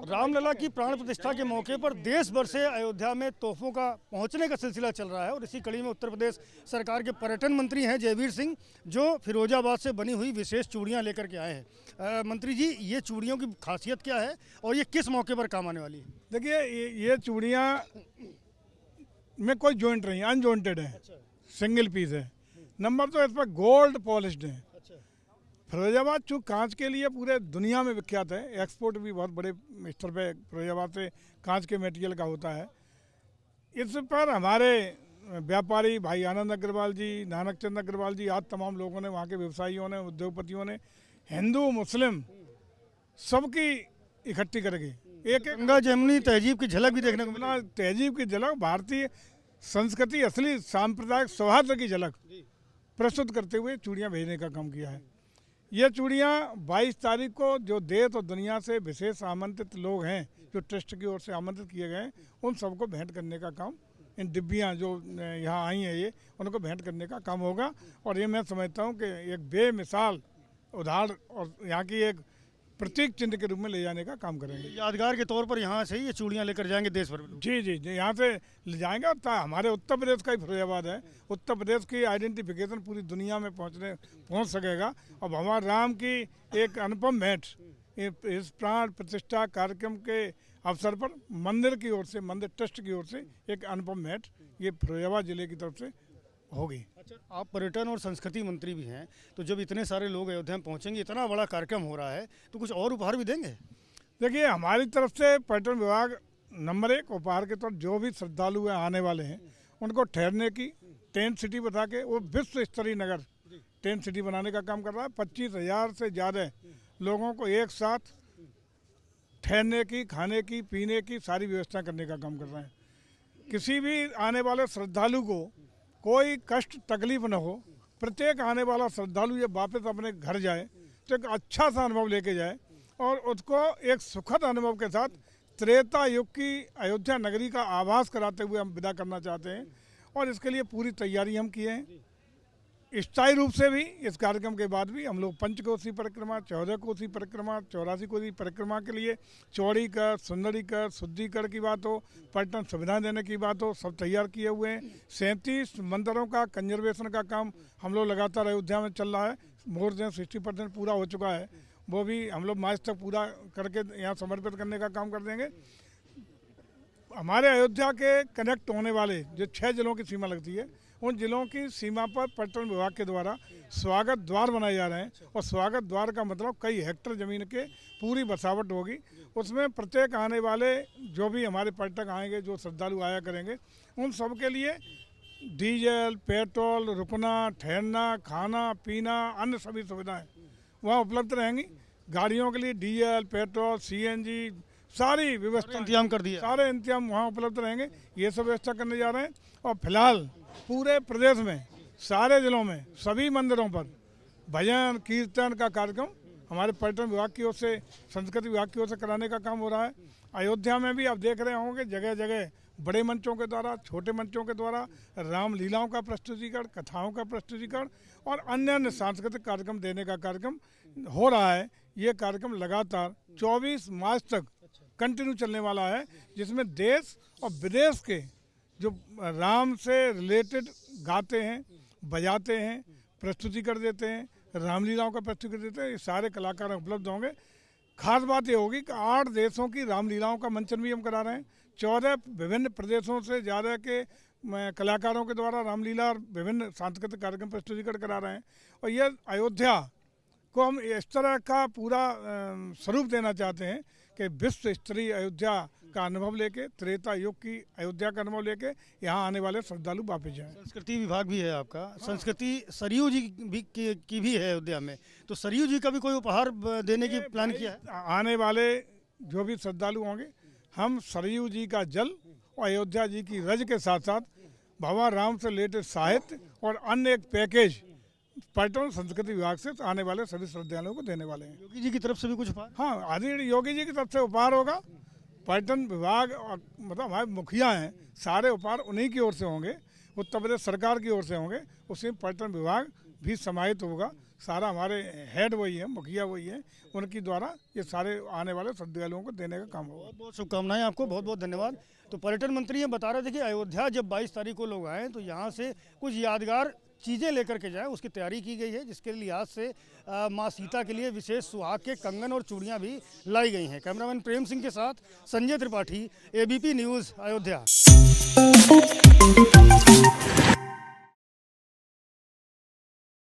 रामलला की प्राण प्रतिष्ठा के मौके पर देश भर से अयोध्या में तोहफों का पहुंचने का सिलसिला चल रहा है और इसी कड़ी में उत्तर प्रदेश सरकार के पर्यटन मंत्री हैं जयवीर सिंह, जो फिरोजाबाद से बनी हुई विशेष चूड़ियां लेकर के आए हैं। मंत्री जी, ये चूड़ियों की खासियत क्या है और ये किस मौके पर काम आने वाली है? देखिए, ये चूड़ियाँ में कोई जॉइंट नहीं, अनजॉइंटेड है। सिंगल पीस है। नंबर तो इस पर गोल्ड पॉलिश्ड है। फिरोजाबाद चूँकि कांच के लिए पूरे दुनिया में विख्यात है, एक्सपोर्ट भी बहुत बड़े स्तर पे फिरोजाबाद से कांच के मटेरियल का होता है। इस पर हमारे व्यापारी भाई आनंद अग्रवाल जी, नानक चंद अग्रवाल जी, आज तमाम लोगों ने, वहाँ के व्यवसायियों ने, उद्योगपतियों ने, हिंदू मुस्लिम सबकी इकट्ठी करके एक गंगा जमुनी तहजीब की झलक भी देखने को मिला। तहजीब की झलक, भारतीय संस्कृति, असली सांप्रदायिक सौहार्द की झलक प्रस्तुत करते हुए चूड़ियाँ भेजने का काम किया है। ये चूड़ियाँ 22 तारीख को जो देश और दुनिया से विशेष आमंत्रित लोग हैं, जो ट्रस्ट की ओर से आमंत्रित किए गए हैं, उन सबको भेंट करने का काम, इन डिब्बियाँ जो यहाँ आई हैं, ये उनको भेंट करने का काम होगा। और ये मैं समझता हूँ कि एक बेमिसाल उदाहरण और यहाँ की एक प्रतीक चिन्ह के रूप में ले जाने का काम करेंगे। यादगार के तौर पर यहाँ से ही ये चूड़ियाँ लेकर जाएंगे देश भर में। जी जी जी, यहाँ से ले जाएंगे। और हमारे उत्तर प्रदेश का ही फिरोजाबाद है, उत्तर प्रदेश की आइडेंटिफिकेशन पूरी दुनिया में पहुँच सकेगा। और भगवान राम की एक अनुपम भेंट इस प्राण प्रतिष्ठा कार्यक्रम के अवसर पर मंदिर की ओर से, मंदिर ट्रस्ट की ओर से एक अनुपम भेंट ये फिरोजाबाद जिले की तरफ से होगी। अच्छा, आप पर्यटन और संस्कृति मंत्री भी हैं, तो जब इतने सारे लोग अयोध्या में पहुंचेंगे, इतना बड़ा कार्यक्रम हो रहा है, तो कुछ और उपहार भी देंगे? देखिए, हमारी तरफ से पर्यटन विभाग नंबर 1 उपहार के तौर जो भी श्रद्धालु आने वाले हैं उनको ठहरने की टेंट सिटी बता के वो विश्व स्तरीय नगर टेंट सिटी बनाने का काम कर रहा है। 25,000 से ज़्यादा लोगों को एक साथ ठहरने की, खाने की, पीने की सारी व्यवस्था करने का काम कर रहे हैं। किसी भी आने वाले श्रद्धालु को कोई कष्ट तकलीफ न हो, प्रत्येक आने वाला श्रद्धालु जब वापस अपने घर जाए तो एक अच्छा सा अनुभव लेके जाए और उसको एक सुखद अनुभव के साथ त्रेता युग की अयोध्या नगरी का आभास कराते हुए हम विदा करना चाहते हैं। और इसके लिए पूरी तैयारी हम किए हैं। स्थायी रूप से भी इस कार्यक्रम के बाद भी हम लोग पंचकोसी परिक्रमा, 14 कोसी परिक्रमा, 84 कोसी परिक्रमा के लिए चौड़ीकर, सुंदरीकर, शुद्धिकर की बात हो, पर्यटन सुविधाएं देने की बात हो, सब तैयार किए हुए हैं। 37 मंदिरों का कंजर्वेशन का काम हम लोग लगातार अयोध्या में चल रहा है। मोर देन 60% पूरा हो चुका है, वो भी हम लोग मार्च तक पूरा करके यहाँ समर्पित करने का काम कर देंगे। हमारे अयोध्या के कनेक्ट होने वाले जो 6 जिलों की सीमा लगती है, उन जिलों की सीमा पर पर्यटन विभाग के द्वारा स्वागत द्वार बनाए जा रहे हैं। और स्वागत द्वार का मतलब कई हेक्टर ज़मीन के पूरी बसावट होगी। उसमें प्रत्येक आने वाले जो भी हमारे पर्यटक आएंगे, जो श्रद्धालु आया करेंगे, उन सब के लिए डीजल, पेट्रोल, रुकना, ठहरना, खाना पीना, अन्य सभी सुविधाएँ वहाँ उपलब्ध रहेंगी। गाड़ियों के लिए डीजल, पेट्रोल, CNG सारी व्यवस्था इंतजाम कर दिया, सारे इंतजाम वहाँ उपलब्ध रहेंगे। ये सब व्यवस्था करने जा रहे हैं। और फिलहाल पूरे प्रदेश में सारे जिलों में सभी मंदिरों पर भजन कीर्तन का कार्यक्रम हमारे पर्यटन विभाग की ओर से, संस्कृति विभाग की ओर से कराने का काम हो रहा है। अयोध्या में भी आप देख रहे होंगे जगह जगह बड़े मंचों के द्वारा, छोटे मंचों के द्वारा रामलीलाओं का प्रस्तुतिकरण, कथाओं का प्रस्तुतिकरण और अन्य अन्य सांस्कृतिक कार्यक्रम देने का कार्यक्रम हो रहा है। ये कार्यक्रम लगातार 24 मार्च तक कंटिन्यू चलने वाला है, जिसमें देश और विदेश के जो राम से रिलेटेड गाते हैं, बजाते हैं, प्रस्तुति कर देते हैं, रामलीलाओं का प्रस्तुति कर देते हैं, ये सारे कलाकार उपलब्ध होंगे। खास बात ये होगी कि 8 देशों की रामलीलाओं का मंचन भी हम करा रहे हैं। 14 विभिन्न प्रदेशों से ज़्यादा के कलाकारों के द्वारा रामलीला और विभिन्न सांस्कृतिक कार्यक्रम प्रस्तुतिकरण करा रहे हैं। और ये अयोध्या को हम इस तरह का पूरा स्वरूप देना चाहते हैं कि विश्व स्तरीय अयोध्या का अनुभव लेके, त्रेता युग की अयोध्या का अनुभव लेके यहाँ आने वाले श्रद्धालु वापस जाएं। संस्कृति विभाग भी है आपका। हाँ। संस्कृति सरयू जी की भी है अयोध्या में, तो सरयू जी का भी कोई उपहार देने की प्लान किया है? आने वाले जो भी श्रद्धालु होंगे, हम सरयू जी का जल और अयोध्या जी की रज के साथ साथ भगवान राम से रिलेटेड साहित्य और अन्य एक पैकेज पर्यटन संस्कृति विभाग से आने वाले सभी श्रद्धालुओं को देने वाले हैं। योगी जी की तरफ से भी कुछ उपहार? हाँ, आदरणीय योगी जी की तरफ से उपहार होगा। पर्यटन विभाग और मतलब हमारे मुखिया हैं, सारे उपहार उन्हीं की ओर से होंगे, उत्तर प्रदेश सरकार की ओर से होंगे। उसमें पर्यटन विभाग भी समाहित होगा, सारा हमारे हेड वही है, मुखिया वही है, उनकी द्वारा ये सारे आने वाले श्रद्धालुओं को देने का काम होगा। बहुत बहुत शुभकामनाएं आपको, बहुत बहुत धन्यवाद। तो पर्यटन मंत्री ये बता रहे थे कि अयोध्या जब 22 तारीख को लोग आएँ तो यहाँ से कुछ यादगार चीज़ें लेकर के जाएं, उसकी तैयारी की गई है, जिसके लिहाज से माँ सीता के लिए विशेष सुहाग के कंगन और चूड़ियाँ भी लाई गई हैं। कैमरामैन प्रेम सिंह के साथ संजय त्रिपाठी, ABP न्यूज़, अयोध्या।